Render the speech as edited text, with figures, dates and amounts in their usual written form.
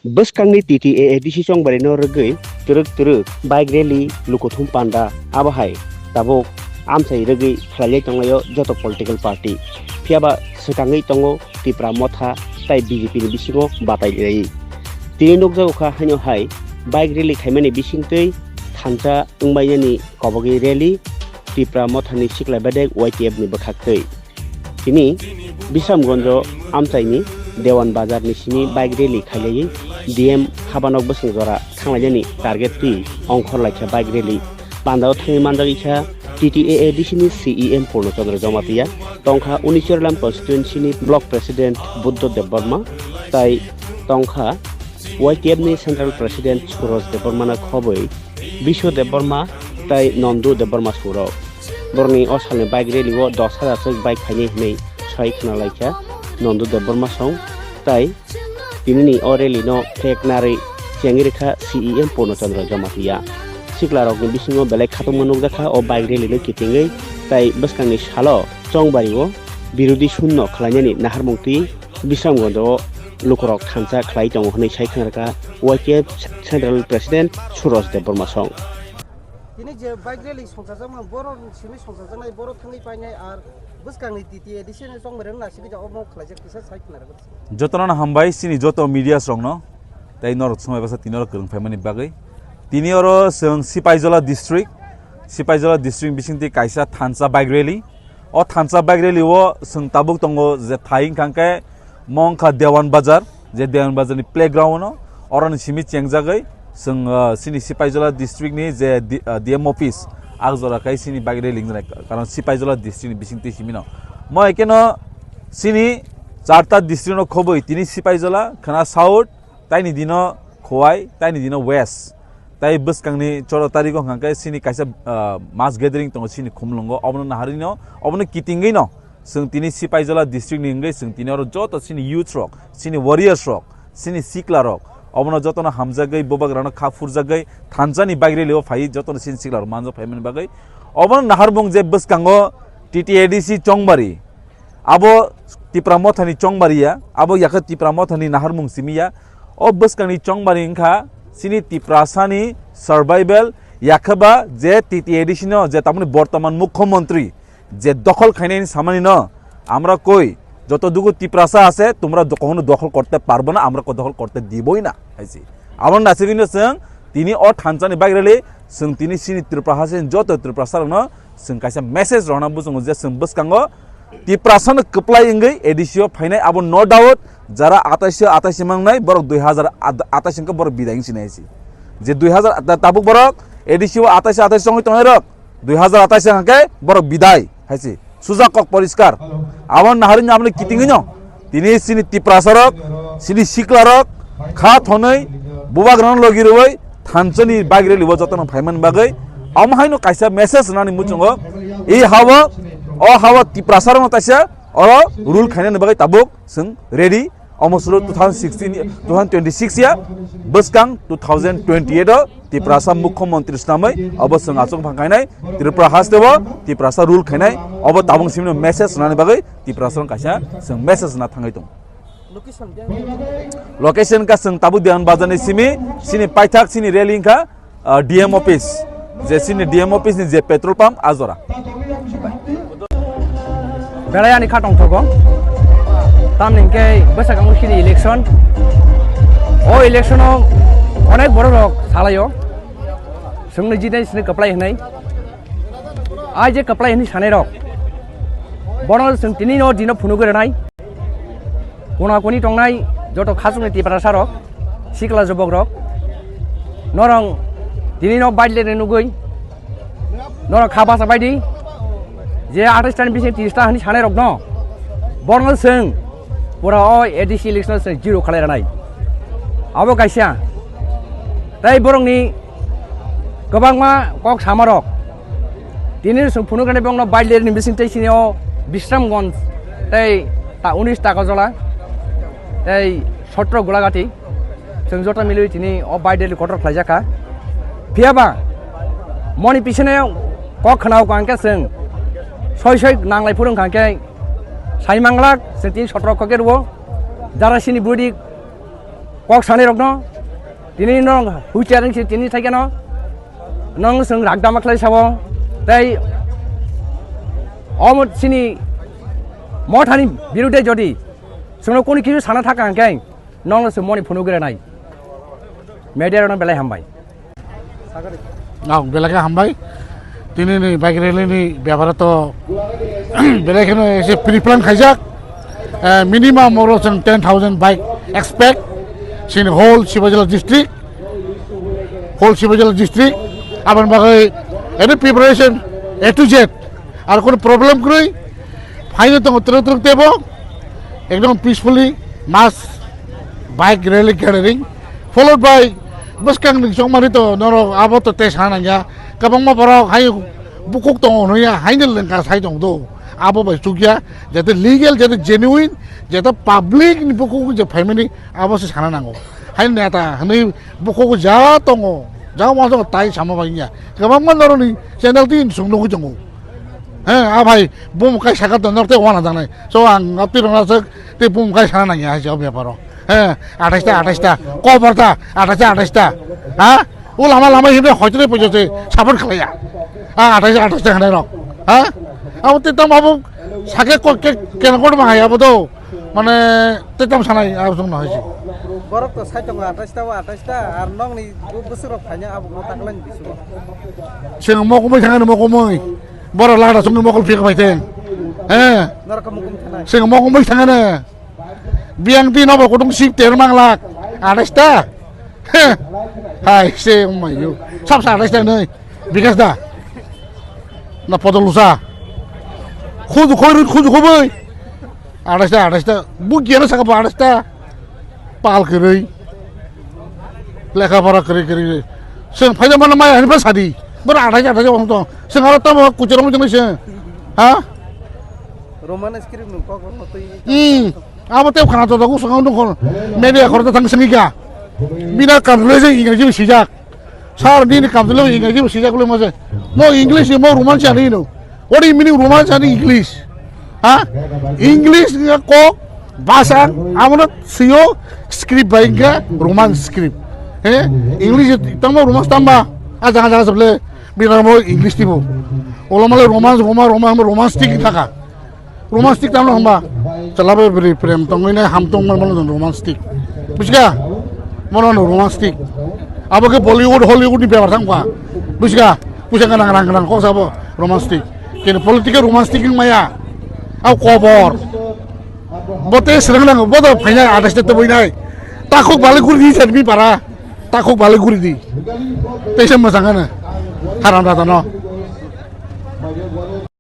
Bwkhaktwi TTA decision bari no rugui turuk bike rally lukothum panda abahai tabok amsai rugui khlailai tonglayo joto political party phiaba sekangai tongo Tipra Motha tai BJP ni bisingo batai rei tini nokjago kha hanyo hai bike rally khaimani bisingtei thansa ungbaini kobagi rally Tipra Motha ni siklai badek YTF ni Bwkhaktwi tini Bishramganj amsai ni Dewan Bazarni sini bike rally khailai DM Khabanok Bwsongjora thanglaiani target ti Khwlaikha bike rally pandao thangi manjak ikha TTA disini CEM Purnachandra Jamatia tongkha Unichirlam constituency ni block president Buddha Deborma tai tongkha YTF ni central president Suros Deborma khoboi Bisho Deborma tai Nondu Deborma Surok borni osalni bike rally wo 10,000 sek bike khaini nei sai khnalaikha Nondu Deborma song tai tinini oreli no fake nari chengirikha CEM Purnachandra Jamatia siklarok ni bisingo belai khatung manukjakha o bike rally no kitingai tai bwskangni salo chongbari birodi shunno khlainani naharmungti Bishramganj lukorok thansa khlai tongo hnai sai khnarka YTF central president Suros Deborma song ini je bike rally songsajakma boro simi songsajaknai boro thangai painai ar Bwkhaktwi TTA edition songbaren na sigi jaw mo khlaijak kisa sai khnarka jotona hambai sini joto media songno tai norok songai basa tinor kurung faimani bagai tini oro seng Sipaijala district bisingti kaisa thansa bike rally o thansa bike rally wo seng tabuk tongo je thaing khangke mongkha Dewan Bazar je Dewan Bazar ni playground no oron simi chengjagai seng sini Sipaijala district ni je DM office agjora kai sini bike rally ngnai karon Sipaijala district ni bisingti simino mo ekeno sini charta district no khoboi tini Sipaijala khana south taini dino khowai taini dino west tai Bwkhaktwi 14 tarikh hangkai sini kaisa mass gathering tongo sini khumlungo obno naharino obno kitingei no sing tini Sipaijala district ni ngai sing tini oro joto sini youth rok sini warriors rok sini sikla rok obno joto na hamjagai bobagrano khafur jagai thanjani bike rally o phai joto sini sikla rok manjo phaimen bagai obno naharbong je Bwkhaktwi TTADC chongbari abo Tipra Motha ni chongbaria abo yakha Tipra Motha ni naharmung simia o Bwkhaktwi chongbari ingkha sini Tiprasani survival yakhaba je TTADC no je tamni বর্তমান মুখ্যমন্ত্রী যে দখল খাইনাইনি সামানি ন আমরা কই যত দুগু Tiprasa আছে তোমরা কখনো দখল করতে পারবে না আমরা দখল করতে দিবই না আইছি আমার নাসিবিন সং তিনি ও থানচানি বাইরেলে সং তিনি সিনি Tiprasa যত Tiprasa ন সং কাইসা মেসেজ রনা বুজং যে সং Bwkhaktwi Tiprasa no কপ্লাই ইংগৈ এডিসিও ফাইনাই আবো নো ডাউট যারা 28 মাংনাই বরক 2028 কে বরক বিদায়ং সিনাইছি যে 2000 তাবুক বরক এডিসিও 28 সঙ্গে তনে রক 2028 কে বরক বিদায় হাইছি সুজাকক পরিষ্কার আবন নাহারিন আমনে কিতিংই ন তিনি সিনি Tiprasa রক সিনি sikla রক খা থনই বুবাগ্রন লগিরবই থানচনি বাগরে লিব যতন ফাইমান বাগৈ আমহাইনো কাইসা মেসেজ নানি মুচঙ্গ এই হাওয়া o hawa Tiprasa no taisa oro rule khaina bagai tabuk sing ready almost 2026 ya Bwkhaktwi 2028 Tiprasa mukhyamantri namai abo sing achong phangkainai Tripura hastebo Tiprasa rule khainai abo tabung simno message nani bagai Tiprasa kaisa sing message na thangai tong location ka sing tabu Dewan Bazarni sini paithak sini railing ka DM office je sini DM office ni je petrol pump azora Belaya khatong thogo tamningke Bwkhaktwi sini election o election o onek boro rok salayo sungni jidai sini kaplai hnai ai je kaplai hni sanai rok boro sung tini no dino phunugore nai kona koni tongnai joto khasungni Tiprasa rok sikla jobok rok norong tini no baidle nugui norong khabasa baidi যে 28 টান বিসে 30 টা হানি সানে rock ন বরং song পুরা ও ADC election song zero খালাইরা নাই আবো কাইসা তাই বরংনি গোবাংমা কক সামারক তিনি সং ফুনুগানে বংন বাইলের নি বিসিং তাই সিনিও Bishramganj তাই তা 19 টাকা জলা তাই 17 গোলাগাটি সং জটা মিলুই তিনি ও বাইডেল কটর খাইজাকা ফিয়াবা মনি পিছনে কক খানাও কাঙ্কে সং সই নাংলাই ফুরুং খাঙ্কে সাইমাংলাক जों 17 खके रुबो जारा सिनि बुडी kok sani rok no tini nong hujaring si tini thai no nong sung rak damak lai sabo tai omot sini Mothani birude jodi sungno koni kisu sana thaka angkai nong se moni phunu gere nai media ron belai hambai বেলাকে হামবাই তিনি bike rally ব্যাপারে তো বেলাকে এসে preplan খাইজাক minimum ওর 10,000 bike expect সিন হোল Sepahijala district আবার বাকি এর প্রিপারেশন এ টু জেড আর কোনো প্রবলেম করি ফাইনে তো তুরুক দেব একদম peacefully mass bike rally gathering followed by Bwkhaktwi songmani to noro abo to tes hananya kabangma borok hai bukuk tong noya hainel lengka sai tong do abo bai sugya jate legal jate genuine jate public ni bukuk je family abo se sana nango hain neta hani bukuk ja tongo ja ma so tai sama bainya kabangma noro ni channel tin sungno ku jongo a bhai bum kai saka to norte wana danai so ang apti rona se te bum kai sana nanya ha job yaparo 28টা কবরটা 28টা হ্যাঁ ও লামা হিমে হয়তো পর্যন্ত support খেলাইয়া 28টা খানে rock হ্যাঁ আবার তেতাম বাবু সাকে কেন করে মাহাই আবো তো মানে তেতাম সানাই আলোচনা হয়েছে borok to sai tong 28টা R nong ni busuk phanya abu mo taklan bisu sing mokumai thangane mokumai bor lada sung mokul phik paite nor kamukum thanai sing mokumai thangane biang di nopo kudung sip termang lak adesta hai se mayu sap sa adesta nei bigas da na podolusa khudu khoi adesta bugiana saka adesta pal kiri lekha para kiri sing phaja mana mai hani pasadi ber adesta wong to sing ala ta kucerong jeng se ha roman script nu kok no to abo teu khana to dagu sangau dong media khorta thang singiga bina kamle ingreji sijak sar din kamle ingreji sijak le maje no english mo roman chani no what do you mean roman chani english ha english ko bahasa amona sio script bainga roman script english tamo roman tamba aja sable bina mo english tibo olomale romantic thaka romantic tamno hamba chalabe beri prem tongine hamtong man romantic bushga mono romantic aboke bollywood hollywood ni bebar thangwa bushga pusang nang ko sabo romantic ken political romantic maya au kobor bote serang nang bodo phaina adeste to boinai takok bale guri di serbi para takok bale guri di tesem masangana haram data no